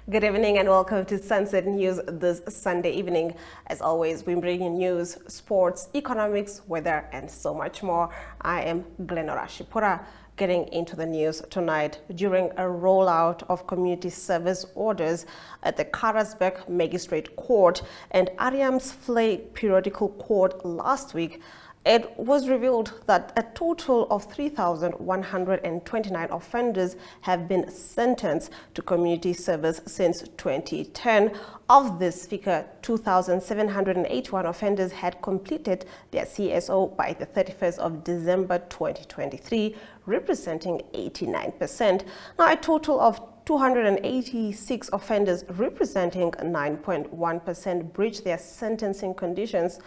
Good evening and welcome to Sunset News this Sunday evening. As always, we bring you news, sports, economics, weather, and so much more. I am Glenora Shipura. Getting into the news tonight, during a rollout of community service orders at the Karasburg Magistrate Court and Ariamsvlei Periodical Court last week, it was revealed that a total of 3,129 offenders have been sentenced to community service since 2010. Of this figure, 2,781 offenders had completed their CSO by the 31st of December 2023, representing 89%. Now, a total of 286 offenders, representing 9.1%, breached their sentencing conditions,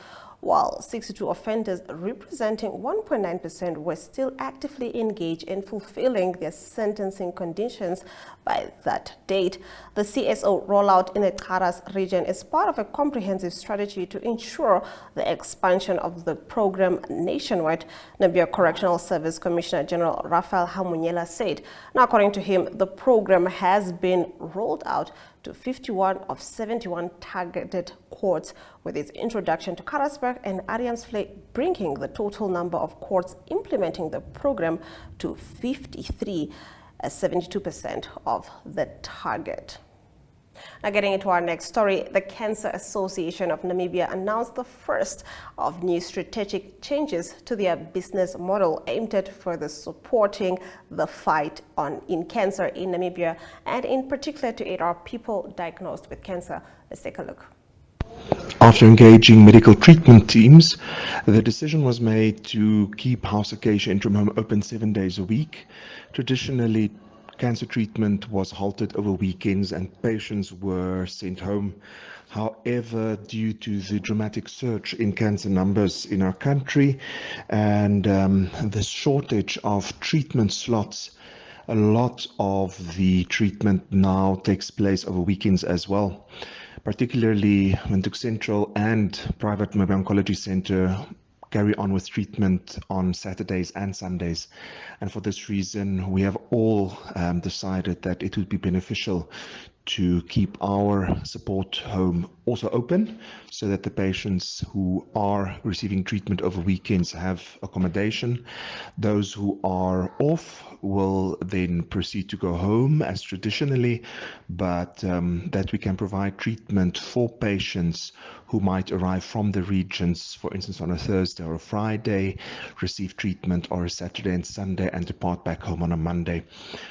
while 62 offenders, representing 1.9%, were still actively engaged in fulfilling their sentencing conditions by that date. The CSO rollout in the Karas region is part of a comprehensive strategy to ensure the expansion of the program nationwide, Namibia Correctional Service Commissioner General Raphael Hamunyela said. Now, according to him, the program has been rolled out to 51 of 71 targeted courts, with its introduction to Karasburg and Ariamsvlei bringing the total number of courts implementing the program to 53, 72% of the target. Now, getting into our next story, the Cancer Association of Namibia announced the first of new strategic changes to their business model aimed at further supporting the fight in cancer in Namibia, and in particular to aid our people diagnosed with cancer. Let's take a look. After engaging medical treatment teams, the decision was made to keep House Acacia Interim Home open 7 days a week. Traditionally, cancer treatment was halted over weekends and patients were sent home. However, due to the dramatic surge in cancer numbers in our country and the shortage of treatment slots, a lot of the treatment now takes place over weekends as well. Particularly Windhoek Central and private Mobile Oncology Center carry on with treatment on Saturdays and Sundays. And for this reason, we have all decided that it would be beneficial to keep our support home also open so that the patients who are receiving treatment over weekends have accommodation. Those who are off will then proceed to go home as traditionally, but that we can provide treatment for patients who might arrive from the regions, for instance, on a Thursday or a Friday, receive treatment on a Saturday and Sunday, and depart back home on a Monday.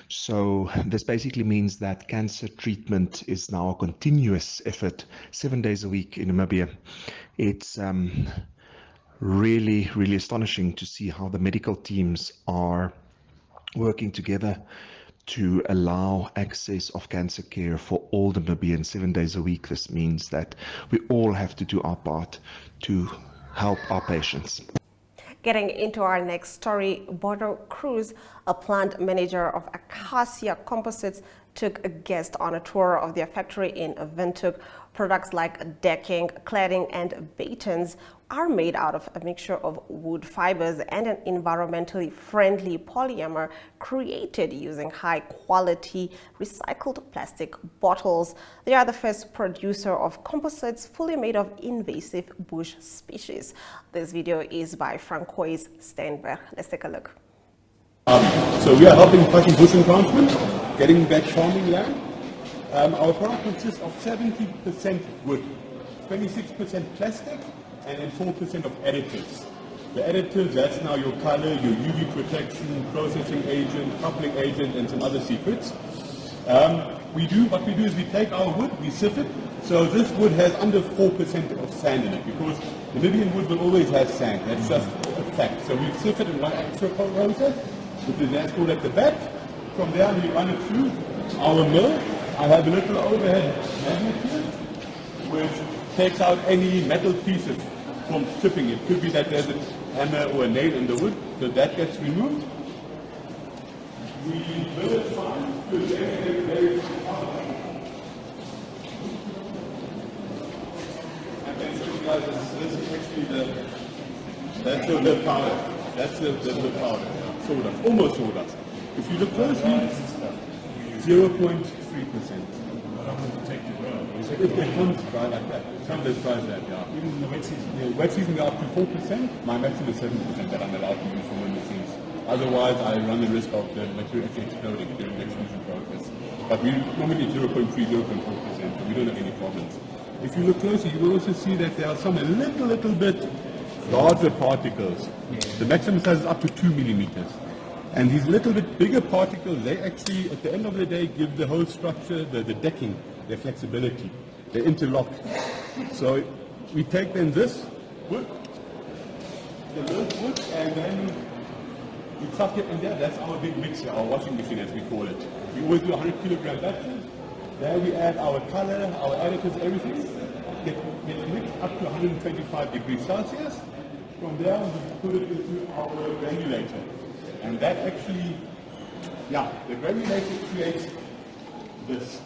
So this basically means that cancer treatment is now a continuous effort, 7 days a week in Namibia. It's really astonishing to see how the medical teams are working together to allow access of cancer care for all the Namibians 7 days a week. This means that we all have to do our part to help our patients. Getting into our next story, Bodo Cruz, a plant manager of Acacia Composites, took a guest on a tour of their factory in Windhoek. Products like decking, cladding, and batons are made out of a mixture of wood fibers and an environmentally friendly polymer created using high-quality recycled plastic bottles. They are the first producer of composites fully made of invasive bush species. This video is by Francois Steinberg. Let's take a look. So we are helping fighting bush encroachment, getting back farming land. Our product consists of 70% wood, 26% plastic, and then 4% of additives. The additives, that's now your color, your UV protection, processing agent, coupling agent, and some other secrets. What we do is we take our wood, we sift it. So this wood has under 4% of sand in it, because Namibian wood will always have sand. That's just a fact. So we sift it in one extra process, which is that's called at the back. From there we run it through our mill. I have a little overhead magnet here, which takes out any metal pieces from stripping. It could be that there's a hammer or a nail in the wood, so that gets removed. We mill it fine, because everything very hard. And then show you guys this is actually that's the powder. That's the powder. Sawdust, almost sawdust. If you look closely, 0.3%. take to grow? Is it It comes dry like that. Some days dry like that, yeah. even in the wet season? The wet season we're up to 4%. My maximum is 7% that I'm allowed to use for winter seeds. Otherwise, I run the risk of the material actually exploding during the extrusion process. But we normally 0.3, 0.4%, so we don't have any problems. If you look closer, you will also see that there are some a little bit larger particles. The maximum size is up to 2 millimeters. And these little bit bigger particles, they actually, at the end of the day, give the whole structure, the decking, their flexibility. They interlock. So we take then this wood, the loose wood, and then we tuck it in there. That's our big mixer, our washing machine as we call it. We always do 100 kilogram batches. There we add our color, our additives, everything. Get mixed up to 125 degrees Celsius. From there, we put it into our granulator. And that actually, the granulator creates this,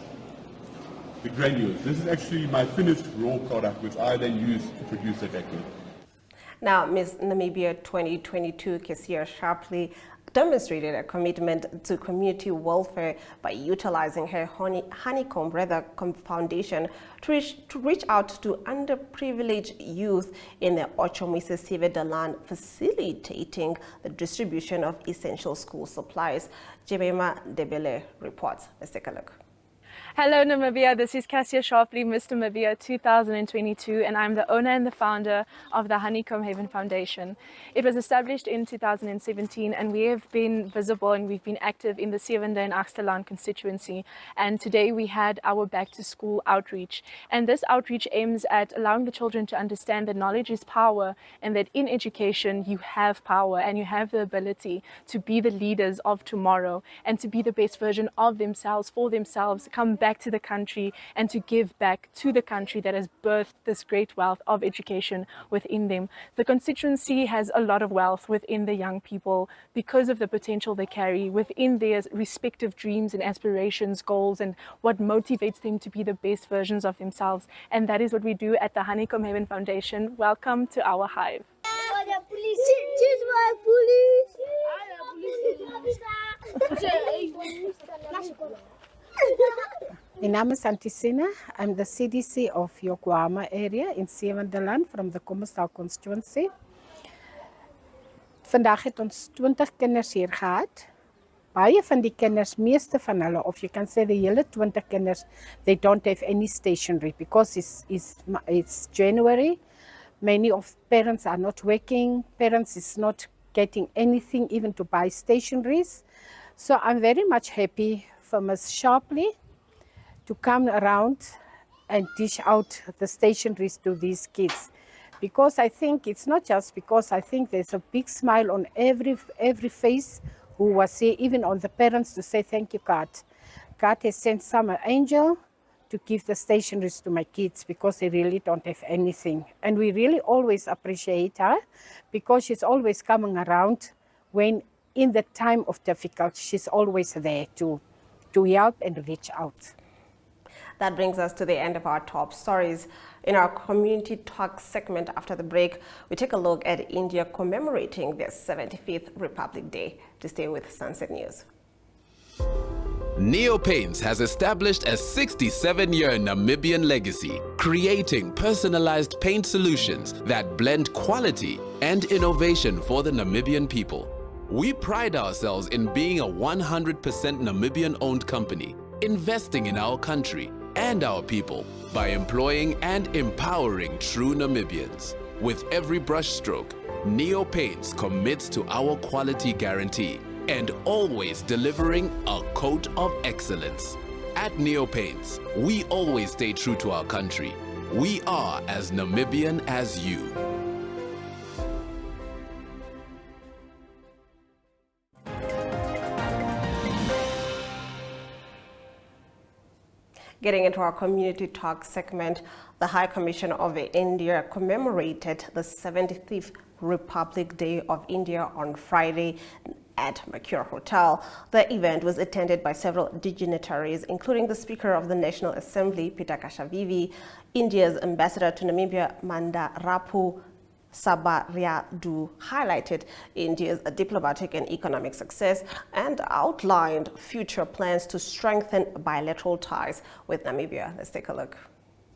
the granules. This is actually my finished raw product, which I then use to produce the decking. Now, Miss Namibia 2022, Cassia Sharpley, demonstrated a commitment to community welfare by utilizing her Honeycomb Foundation to reach out to underprivileged youth in the Ochomise Sivedaland, facilitating the distribution of essential school supplies. Jemima Debele reports. Let's take a look. Hello Namibia, this is Cassia Sharpley, Miss Namibia 2022, and I'm the owner and the founder of the Honeycomb Haven Foundation. It was established in 2017 and we have been visible and we've been active in the Sevende and Axterland constituency, and today we had our back to school outreach, and this outreach aims at allowing the children to understand that knowledge is power and that in education you have power and you have the ability to be the leaders of tomorrow and to be the best version of themselves, for themselves, come back to the country and to give back to the country that has birthed this great wealth of education within them. The constituency has a lot of wealth within the young people because of the potential they carry within their respective dreams and aspirations, goals, and what motivates them to be the best versions of themselves. And that is what we do at the Honeycomb Haven Foundation. Welcome to our hive. My name is Antisina. I'm the CDC of Yokohama area in Zevendeland from the Kommersdal constituency. Vandaag het ons 20 kinders hier gehad. Baie van die kinders, meeste van hulle, of you can say the hele 20 kinders, they don't have any stationery because it's January. Many of parents are not working. Parents is not getting anything even to buy stationeries. So I'm very much happy for Ms. Sharpley to come around and dish out the stationeries to these kids. Because I think it's not just because I think there's a big smile on every face who was here, even on the parents, to say thank you, God. God has sent Summer Angel to give the stationeries to my kids because they really don't have anything. And we really always appreciate her because she's always coming around when in the time of difficulty, she's always there to help and reach out. That brings us to the end of our top stories. In our community talk segment after the break, we take a look at India commemorating their 75th Republic Day. To stay with Sunset News. Neo Paints has established a 67-year Namibian legacy, creating personalized paint solutions that blend quality and innovation for the Namibian people. We pride ourselves in being a 100% Namibian-owned company, investing in our country and our people by employing and empowering true Namibians. With every brushstroke, Neo Paints commits to our quality guarantee and always delivering a coat of excellence. At Neo Paints, we always stay true to our country. We are as Namibian as you. Getting into our community talk segment, the High Commission of India commemorated the 75th Republic Day of India on Friday at Mercure Hotel. The event was attended by several dignitaries, including the Speaker of the National Assembly, Peter Kashavivi, India's Ambassador to Namibia, Manda Rapu, Sabariadu highlighted India's diplomatic and economic success and outlined future plans to strengthen bilateral ties with Namibia. Let's take a look.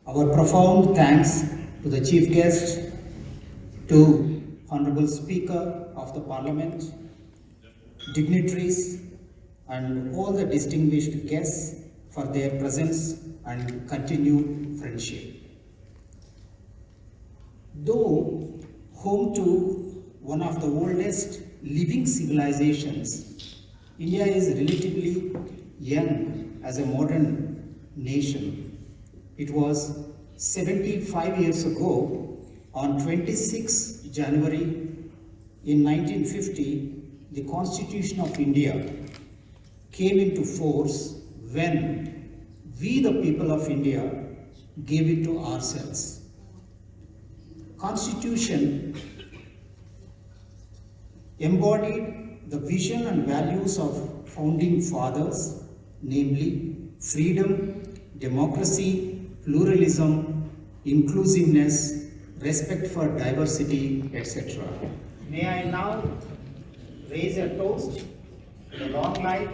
Our profound thanks to the Chief Guest, to Honorable Speaker of the Parliament, dignitaries, and all the distinguished guests for their presence and continued friendship. Though home to one of the oldest living civilizations, India is relatively young as a modern nation. It was 75 years ago, on 26 January in 1950, the Constitution of India came into force when we, the people of India, gave it to ourselves. Constitution embodied the vision and values of founding fathers, namely freedom, democracy, pluralism, inclusiveness, respect for diversity, etc. May I now raise a toast to the long life,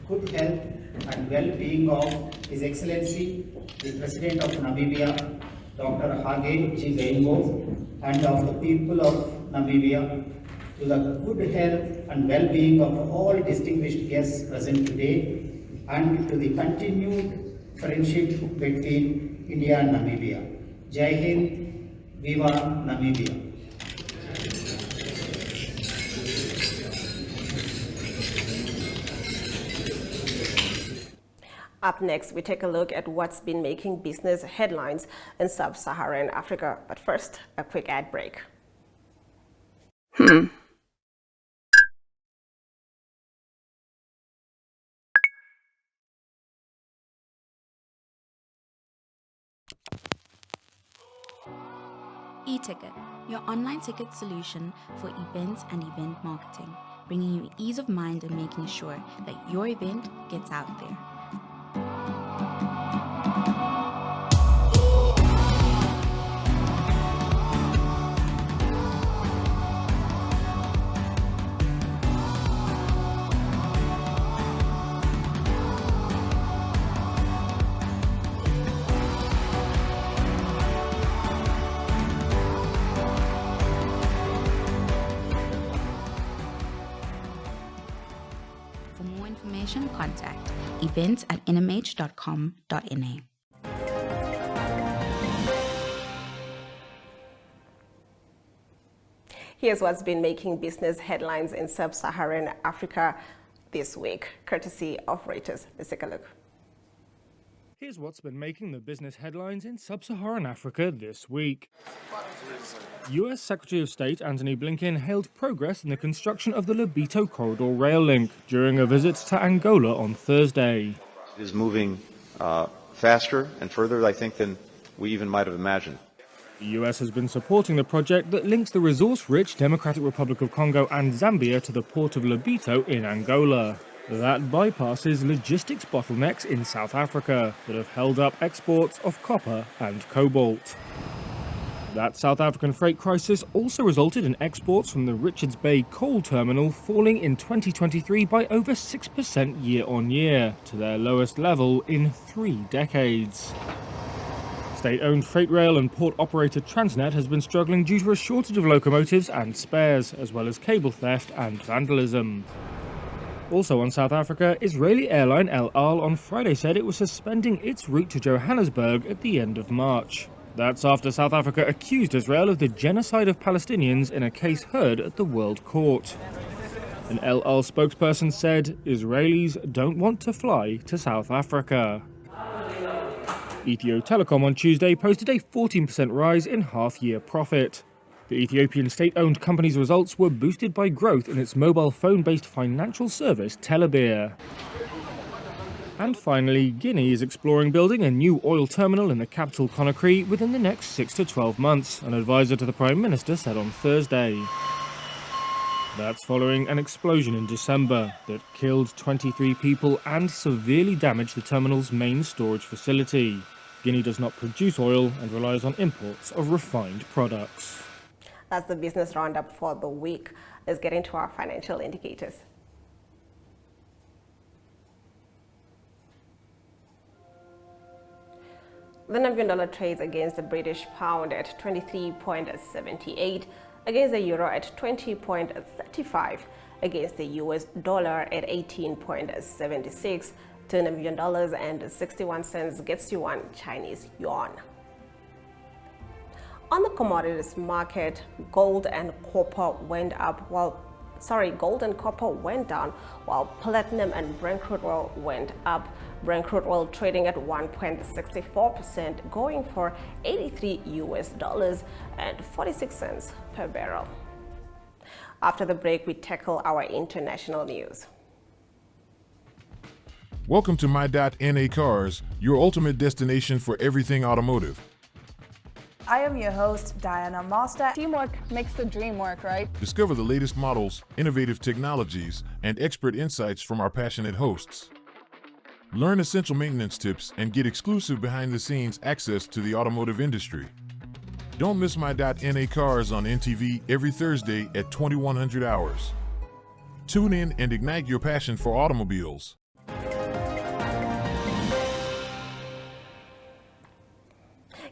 good health and well-being of His Excellency, the President of Namibia, Dr. Hage G. Geingob, and of the people of Namibia, to the good health and well-being of all distinguished guests present today, and to the continued friendship between India and Namibia. Jai Hind, Viva Namibia. Up next, we take a look at what's been making business headlines in sub-Saharan Africa. But first, a quick ad break. eTicket, your online ticket solution for events and event marketing, bringing you ease of mind and making sure that your event gets out there. For more information, contact events@nmh.com.na. Here's what's been making business headlines in sub-Saharan Africa this week, courtesy of Reuters. Let's take a look. Here's what's been making the business headlines in sub-Saharan Africa this week. US Secretary of State Antony Blinken hailed progress in the construction of the Lobito Corridor rail link during a visit to Angola on Thursday. It is moving faster and further, I think, than we even might have imagined. The US has been supporting the project that links the resource-rich Democratic Republic of Congo and Zambia to the port of Lobito in Angola. That bypasses logistics bottlenecks in South Africa that have held up exports of copper and cobalt. That South African freight crisis also resulted in exports from the Richards Bay coal terminal falling in 2023 by over 6% year-on-year, to their lowest level in 3 decades. State-owned freight rail and port operator Transnet has been struggling due to a shortage of locomotives and spares, as well as cable theft and vandalism. Also on South Africa, Israeli airline El Al on Friday said it was suspending its route to Johannesburg at the end of March. That's after South Africa accused Israel of the genocide of Palestinians in a case heard at the World Court. An El Al spokesperson said Israelis don't want to fly to South Africa. Ethio Telecom on Tuesday posted a 14% rise in half-year profit. The Ethiopian state-owned company's results were boosted by growth in its mobile phone-based financial service, Telebir. And finally, Guinea is exploring building a new oil terminal in the capital Conakry within the next 6 to 12 months, an advisor to the Prime Minister said on Thursday. That's following an explosion in December that killed 23 people and severely damaged the terminal's main storage facility. Guinea does not produce oil and relies on imports of refined products. That's the business roundup for the week. Let's get into our financial indicators. The Namibian dollar trades against the British pound at 23.78, against the euro at 20.35, against the US dollar at 18.76. 2 Namibian dollars and 61 cents gets you 1 Chinese yuan. On the commodities market, gold and copper went down, while platinum and Brent crude oil went up. Brent crude oil trading at 1.64%, going for $83 and 46 cents per barrel. After the break, we tackle our international news. Welcome to My.NA Cars, your ultimate destination for everything automotive. I am your host, Diana Master. Teamwork makes the dream work, right? Discover the latest models, innovative technologies, and expert insights from our passionate hosts. Learn essential maintenance tips and get exclusive behind-the-scenes access to the automotive industry. Don't miss My.NA Cars on NTV every Thursday at 2100 hours. Tune in and ignite your passion for automobiles.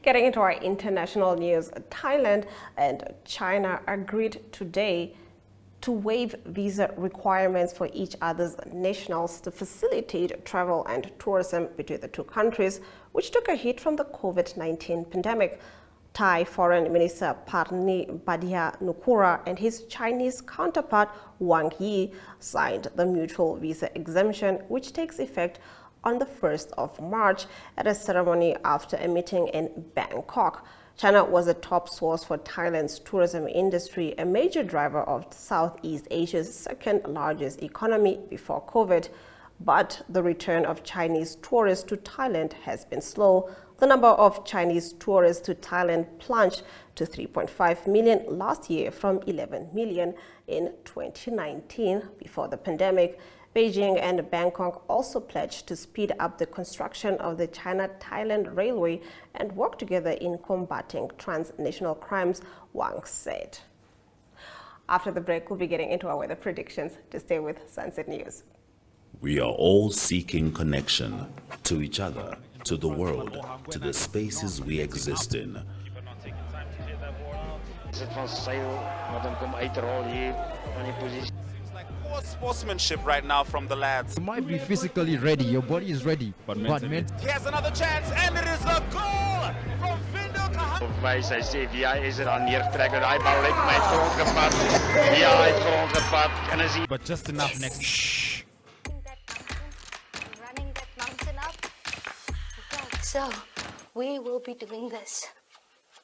Getting into our international news, Thailand and China agreed today to waive visa requirements for each other's nationals to facilitate travel and tourism between the two countries, which took a hit from the COVID-19 pandemic. Thai Foreign Minister Parni Badianukura and his Chinese counterpart Wang Yi signed the mutual visa exemption, which takes effect on the 1st of March at a ceremony after a meeting in Bangkok. China was a top source for Thailand's tourism industry, a major driver of Southeast Asia's second largest economy before COVID. But the return of Chinese tourists to Thailand has been slow. The number of Chinese tourists to Thailand plunged to 3.5 million last year from 11 million in 2019 before the pandemic. Beijing and Bangkok also pledged to speed up the construction of the China-Thailand Railway and work together in combating transnational crimes, Wang said. After the break, we'll be getting into our weather predictions. To stay with Sunset News. We are all seeking connection to each other, to the world, to the spaces we exist in. Poor sportsmanship right now from the lads. You might be physically ready, your body is ready, but mentally. He has another chance, and it is a goal from Vindo Kahan. Voor mij zei CVI is er aan neertrekken. Hij bal lijkt mij grond gepakt. Ja, hij heeft grond gepakt. En dan zie je. But just enough next. Shh. Running that mountain up. Okay, so we will be doing this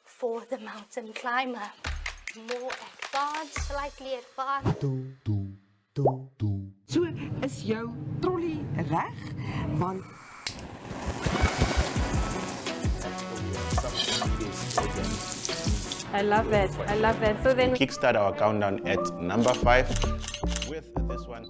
for the mountain climber. More advanced, slightly advanced. So is jou trolley reg? Want I love that. I love that. So then kickstart our countdown at number 5 with this one.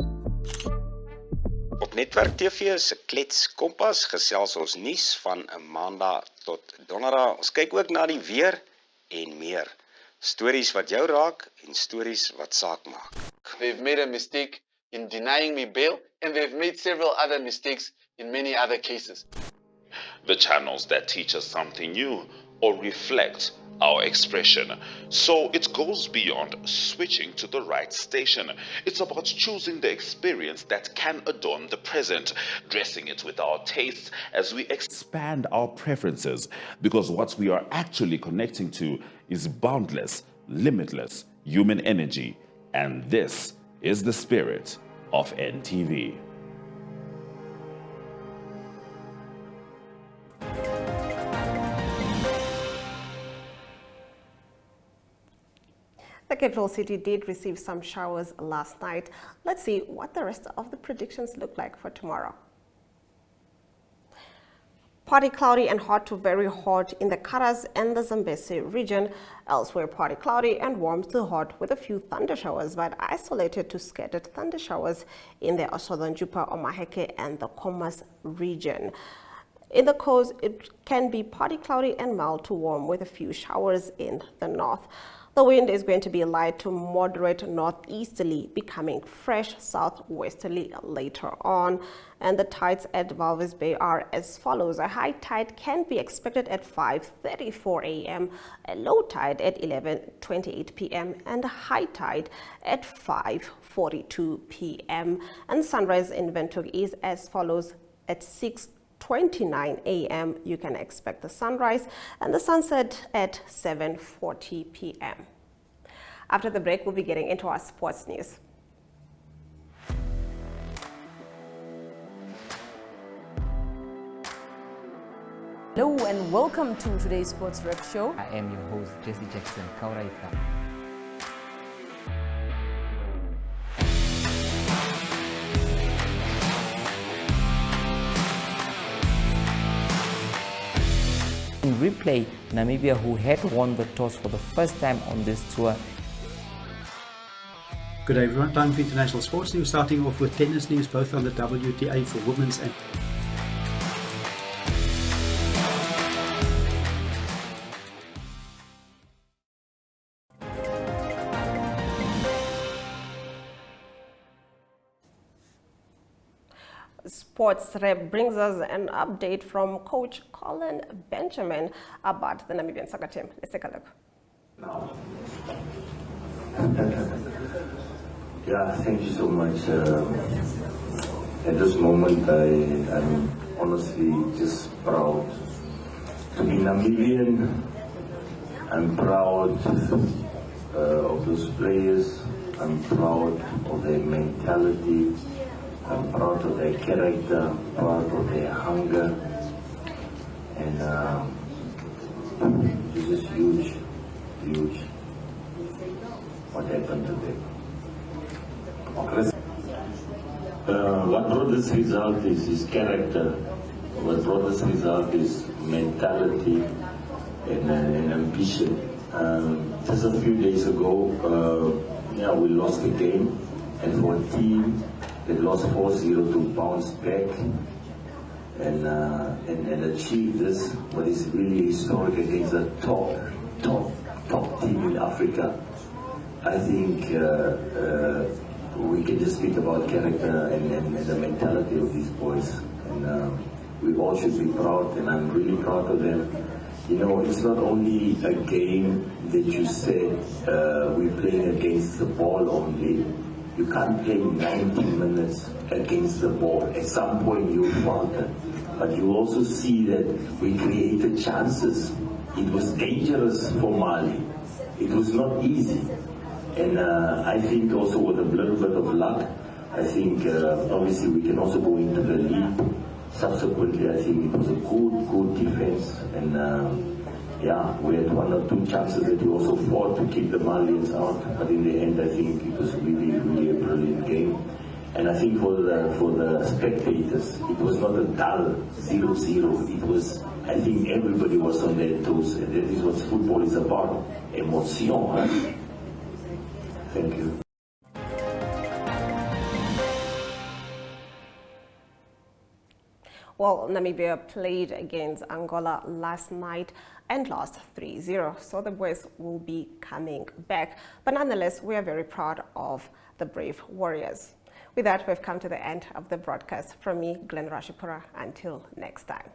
Op Netwerk TV se Klets Kompas gesels ons nuus van 'n Maandag tot Donderdag. Ons kyk ook na die weer en meer. Stories wat jou raak en stories wat saak maak. They've made a mistake in denying me bail, and they've made several other mistakes in many other cases. The channels that teach us something new or reflect our expression. So it goes beyond switching to the right station. It's about choosing the experience that can adorn the present, dressing it with our tastes as we expand our preferences, because what we are actually connecting to is boundless, limitless human energy. And this is the spirit of NTV. The capital city did receive some showers last night. Let's see what the rest of the predictions look like for tomorrow. Partly cloudy and hot to very hot in the Karas and the Zambezi region. Elsewhere, partly cloudy and warm to hot with a few thunder showers, but isolated to scattered thunder showers in the Southern Jupa, Omaheke and the Khomas region. In the coast, it can be partly cloudy and mild to warm with a few showers in the north. The wind is going to be light to moderate northeasterly, becoming fresh southwesterly later on. And the tides at Walvis Bay are as follows. A high tide can be expected at 5:34 a.m., a low tide at 11:28 p.m., and a high tide at 5:42 p.m. And sunrise in Windhoek is as follows. At 6:29 a.m. you can expect the sunrise and the sunset at 7:40 p.m. After the break, we'll be getting into our sports news. Hello and welcome to today's Sports Rep Show. I am your host, Jesse Jackson Kauraita. In replay, Namibia, who had won the toss for the first time on this tour. Good day everyone, time for international sports news, starting off with tennis news, both on the WTA for women's and Sports Rep brings us an update from Coach Colin Benjamin about the Namibian soccer team. Let's take a look. Yeah, thank you so much. At this moment, I'm honestly just proud to be Namibian. I'm proud of those players. I'm proud of their mentality. I'm proud of their character, proud of their hunger, and this is huge, huge what happened today. What brought this result is character. What brought this result is mentality and ambition. Just a few days ago, we lost the game, and for a team they lost 4-0 to bounce back and achieve this, what is really historic against a top team in Africa. I think we can just speak about character and the mentality of these boys, and we all should be proud, and I'm really proud of them. You know, it's not only a game that you said we're playing against the ball only. You can't play 90 minutes against the ball. At some point you falter. But you also see that we created chances. It was dangerous for Mali. It was not easy. And I think also with a little bit of luck, I think obviously we can also go into the lead. Subsequently, I think it was a good defense. And we had one or two chances that we also fought to keep the Malians out, but in the end I think it was really a brilliant game. And I think for the spectators, it was not a dull 0-0. It was, I think everybody was on their toes, and that is what football is about, emotion. Huh? Thank you. Well, Namibia played against Angola last night and lost 3-0, so the boys will be coming back. But nonetheless, we are very proud of the brave warriors. With that, we've come to the end of the broadcast. From me, Glenn Rashipura, until next time.